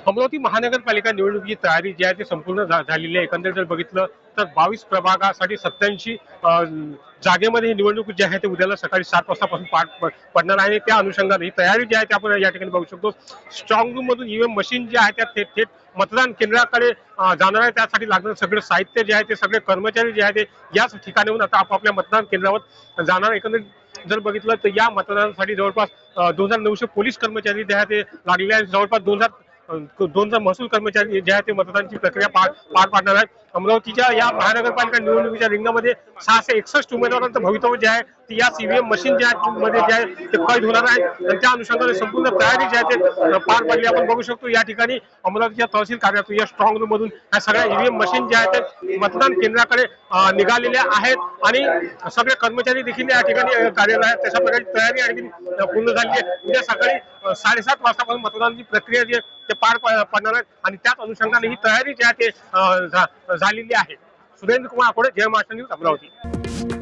अमरावती महानगरपालिका निवडणुकीची तयारी जी आहे ती संपूर्ण झालेली आहे। एकंदरीत जर बघितलं तर 22 प्रभागासाठी 87 जागेमध्ये ही निवडणूक जी आहे ते उद्याला सकाळी 7 वाजतापासून पार पडणार आहे। त्या अनुषंगाने ही तयारी जी आहे ते आपण या ठिकाणी बघू शकतो। स्ट्रॉंग रूम मधून ईव्हीएम मशीन जे आहे त्या थेट मतदान केंद्राकडे जाणार आहे। त्यासाठी लागणारं सगळं साहित्य जे आहे ते सगळे कर्मचारी जे आहे ते याच ठिकाणाहून आता आपापल्या मतदान केंद्रावर जाणार। एकंदरीत जर बघितलं तर या मतदानासाठी जवळपास 2900 पोलीस कर्मचारी जे आहे ते लागलेले आहेत। जवळपास 2000 महसूल कर्मचारी जे आहे ते मतदानाची प्रक्रिया पार पाडणार आहेत। अमरावतीच्या या महानगरपालिका निवडणुकीच्या रिंगणामध्ये 661 उमेदवारांचं भवितव्य जे आहे ते या ईव्हीएम मशीन जे आहे मध्ये जे आहे ते कैद होणार आहे। आणि त्या अनुषंगाने संपूर्ण तयारी जी आहे ते पार पडली आपण बघू शकतो। या ठिकाणी अमरावतीच्या तहसील कार्यालयातून या स्ट्रॉंग रूम मधून ह्या सगळ्या ईव्हीएम मशीन जे आहेत ते मतदान केंद्राकडे निघालेल्या आहेत आणि सगळे कर्मचारी देखील या ठिकाणी कार्यालयात तशा प्रकारची तयारी आणखी पूर्ण झाली आहे। उद्या सकाळी 7:30 वाजतापासून मतदानाची प्रक्रिया जी आहे ते पार पडणार आहे आणि त्याच अनुषंगाने ही तयारी जी आहे ते झालेली आहे। सुरेंद्र कुमार आकोडे, जय महाराष्ट्र न्यूज, अमरावती।